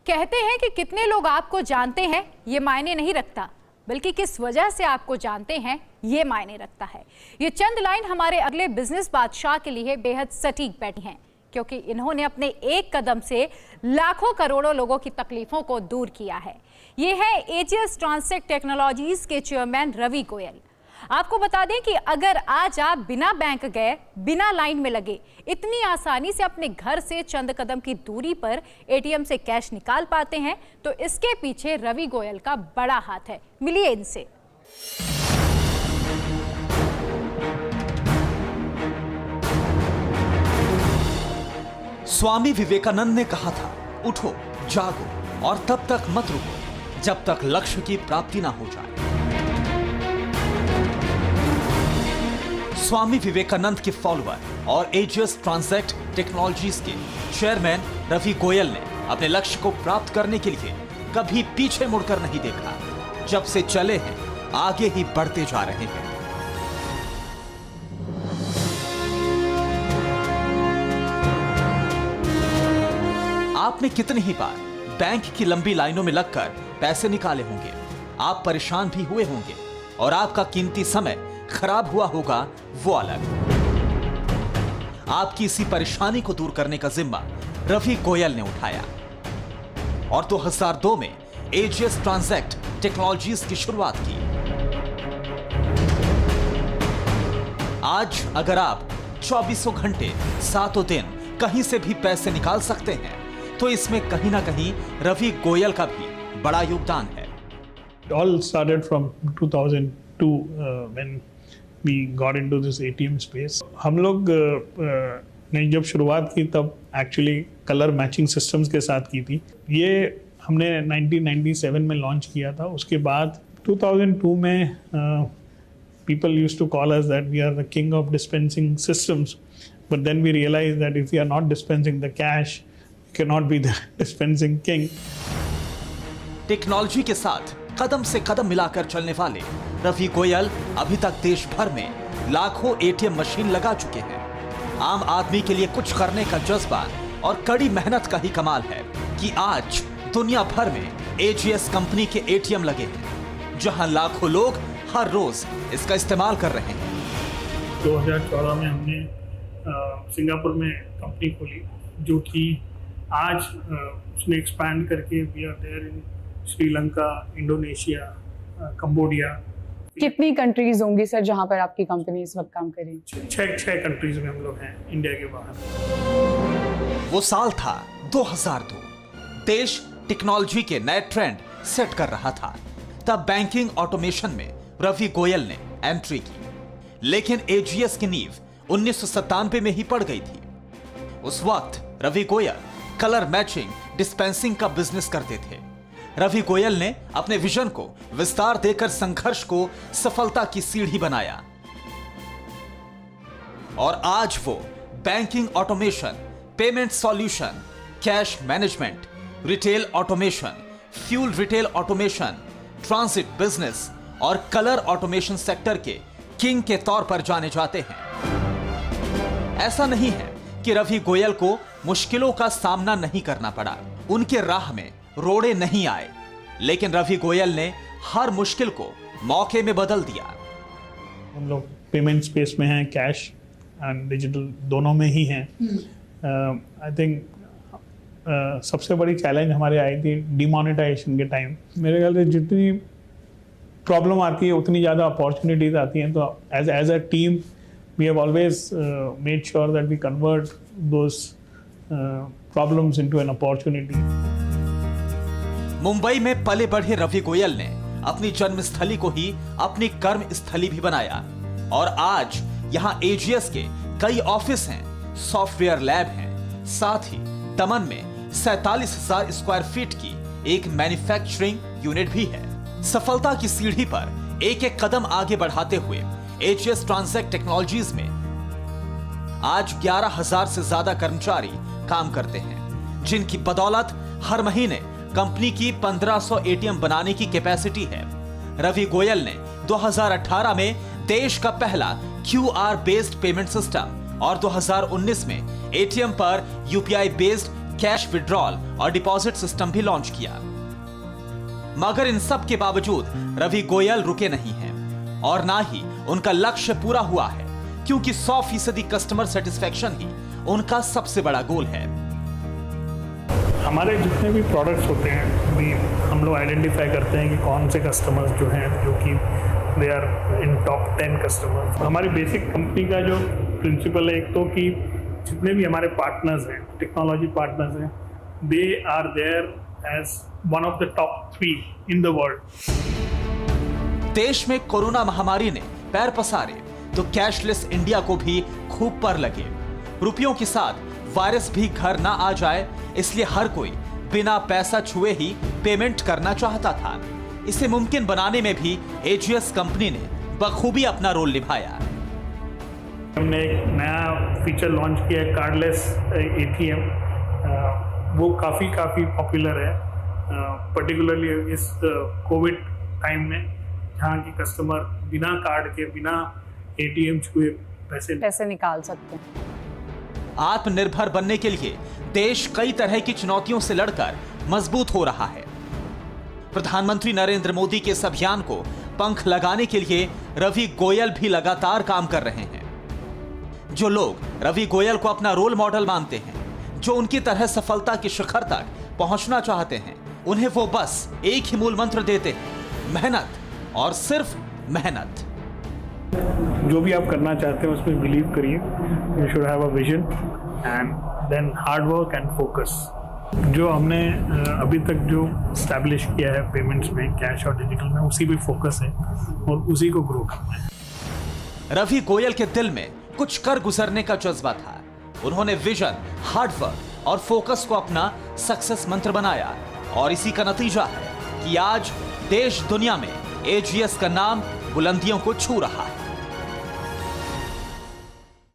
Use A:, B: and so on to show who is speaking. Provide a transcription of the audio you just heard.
A: कहते हैं कि कितने लोग आपको जानते हैं ये मायने नहीं रखता, बल्कि किस वजह से आपको जानते हैं ये मायने रखता है। ये चंद लाइन हमारे अगले बिजनेस बादशाह के लिए बेहद सटीक बैठी हैं, क्योंकि इन्होंने अपने एक कदम से लाखों करोड़ों लोगों की तकलीफों को दूर किया है। ये है एजीएस ट्रांसटेक टेक्नोलॉजीज के चेयरमैन रवि गोयल। आपको बता दें कि अगर आज आप बिना बैंक गए, बिना लाइन में लगे, इतनी आसानी से अपने घर से चंद कदम की दूरी पर एटीएम से कैश निकाल पाते हैं, तो इसके पीछे रवि गोयल का बड़ा हाथ है। मिलिए इनसे।
B: स्वामी विवेकानंद ने कहा था, उठो, जागो और तब तक मत रुको जब तक लक्ष्य की प्राप्ति ना हो जाए। स्वामी विवेकानंद के फॉलोअर और एजीएस ट्रांसटेक टेक्नोलॉजीज के चेयरमैन रवि गोयल ने अपने लक्ष्य को प्राप्त करने के लिए कभी पीछे मुड़कर नहीं देखा। जब से चले हैं, आगे ही बढ़ते जा रहे हैं। आपने कितनी ही बार बैंक की लंबी लाइनों में लगकर पैसे निकाले होंगे, आप परेशान भी हुए होंगे और आपका कीमती समय खराब हुआ होगा, वो अलग। आपकी इसी परेशानी को दूर करने का जिम्मा रवि गोयल ने उठाया और 2002 में एजीएस ट्रांसटेक टेक्नोलॉजीज की शुरुआत की। आज अगर आप 24 घंटे 7 दिन कहीं से भी पैसे निकाल सकते हैं, तो इसमें कहीं ना कहीं रवि गोयल का भी बड़ा योगदान है।
C: It all started from 2002 when we got into this ATM space. हम लोग ने जब शुरुआत की तब एक्चुअली कलर मैचिंग सिस्टम्स के साथ की थी। ये हमने 1997 में लॉन्च किया था। उसके बाद 2002 में people used to call us that we are the king of dispensing systems, but then we realized that if we are not dispensing the cash, we cannot be the dispensing king.
B: Technology के साथ कदम से कदम मिलाकर चलने वाले रवि गोयल अभी तक देश भर में लाखों एटीएम मशीन लगा चुके हैं। आम आदमी के लिए कुछ करने का जज्बा और कड़ी मेहनत का ही कमाल है कि आज दुनिया भर में एजीएस कंपनी के एटीएम लगे हैं, जहां लाखों लोग हर रोज इसका इस्तेमाल कर रहे हैं।
C: 2014 में हमने सिंगापुर में कंपनी खोली, जो कि आज उसने एक्सपैंड करके we are there in Sri Lanka, Indonesia, Cambodia.
D: कितनी कंट्रीज होंगी सर जहां पर आपकी कंपनी इस वक्त काम कर रही है?
C: छह कंट्रीज में हम लोग हैं इंडिया के बाहर।
B: वो साल था 2002। देश टेक्नोलॉजी के नए ट्रेंड सेट कर रहा था। तब बैंकिंग ऑटोमेशन में रवि गोयल ने एंट्री की, लेकिन एजीएस की नींव 1997 में ही पड़ गई थी। उस वक्त Ravi Goyal colour matching dispensing का बिजनेस करते थे। रवि गोयल ने अपने विजन को विस्तार देकर संघर्ष को सफलता की सीढ़ी बनाया और आज वो banking automation, payment solution, cash management, retail automation, fuel retail automation, transit business और कलर ऑटोमेशन सेक्टर के किंग के तौर पर जाने जाते हैं। ऐसा नहीं है कि रवि गोयल को मुश्किलों का सामना नहीं करना पड़ा, उनके राह में रोड़े नहीं आए, लेकिन रवि गोयल ने हर मुश्किल को मौके में बदल दिया।
C: हम लोग पेमेंट स्पेस में हैं, कैश एंड डिजिटल दोनों में ही हैं। आई थिंक सबसे बड़ी चैलेंज हमारे आई थी डिमोनेटाइजेशन के टाइम। मेरे ख्याल से जितनी प्रॉब्लम आती है उतनी ज़्यादा अपॉर्चुनिटीज आती हैं, तो as a team we have always made sure that we convert those problems into an opportunity.
B: Mumbai में पले बढ़े रवि गोयल ने अपनी जन्मस्थली को ही अपनी कर्म स्थली भी बनाया और आज यहां एजीएस के कई ऑफिस हैं, सॉफ्टवेयर लैब हैं, साथ ही दमन में 47,000 स्क्वायर फीट की एक मैन्युफैक्चरिंग यूनिट भी है। सफलता की सीढ़ी पर एक एक कदम आगे बढ़ाते हुए एजीएस ट्रांसटेक टेक्नोलॉजीज में आज 11,000 से ज्यादा कर्मचारी काम करते हैं, जिनकी बदौलत हर महीने कंपनी की 1500 एटीएम बनाने की कैपेसिटी है। रवि गोयल ने 2018 में देश का पहला क्यूआर बेस्ड पेमेंट सिस्टम और 2019 में एटीएम पर यूपीआई बेस्ड कैश विड्रॉल और डिपॉजिट सिस्टम भी लॉन्च किया। मगर इन सब के बावजूद रवि गोयल रुके नहीं हैं और ना ही उनका लक्ष्य पूरा हुआ है, क्योंकि 100% कस्टमर सेटिस्फेक्शन ही उनका सबसे बड़ा गोल है।
C: हमारे जितने भी प्रोडक्ट्स होते हैं भी हम लोग आइडेंटिफाई करते हैं कि कौन से कस्टमर्स जो हैं जो कि they are in top 10 customers. हमारी बेसिक कंपनी का जो प्रिंसिपल है एक तो कि जितने भी हमारे पार्टनर्स हैं, टेक्नोलॉजी पार्टनर्स हैं, they are there as one of the top 3 in the world.
B: देश में कोरोना महामारी ने पैर पसारे तो कैशलेस इंडिया को भी खूब पर लगे। रुपयों के साथ वायरस भी घर ना आ जाए, इसलिए हर कोई बिना पैसा छुए ही पेमेंट करना चाहता था। इसे मुमकिन बनाने में भी एजीएस कंपनी ने बखूबी अपना रोल निभाया।
C: हमने एक नया फीचर लॉन्च किया है, कार्डलेस एटीएम। वो काफ़ी पॉपुलर है, पर्टिकुलरली इस कोविड टाइम में, जहाँ की कस्टमर बिना कार्ड के, बिना एटीएम छुए
D: पैसे निकाल सकते हैं।
B: आत्मनिर्भर बनने के लिए देश कई तरह की चुनौतियों से लड़कर मजबूत हो रहा है। प्रधानमंत्री नरेंद्र मोदी के इस अभियान को पंख लगाने के लिए रवि गोयल भी लगातार काम कर रहे हैं। जो लोग रवि गोयल को अपना रोल मॉडल मानते हैं, जो उनकी तरह सफलता के शिखर तक पहुंचना चाहते हैं, उन्हें वो बस एक ही मूल मंत्र देते हैं, मेहनत और सिर्फ मेहनत।
C: जो भी आप करना चाहते हैं उसमें बिलीव करिए। You should have a vision and then hard work and focus. जो हमने अभी तक जो एस्टैब्लिश किया है पेमेंट्स में, कैश और डिजिटल में, उसी पे फोकस है और उसी को ग्रो करना है।
B: रवि गोयल के दिल में कुछ कर गुजरने का जज्बा था। उन्होंने विजन, हार्ड वर्क और फोकस को अपना सक्सेस मंत्र बनाया और इसी का नतीजा है कि आज देश दुनिया में एजीएस का नाम बुलंदियों को छू रहा है।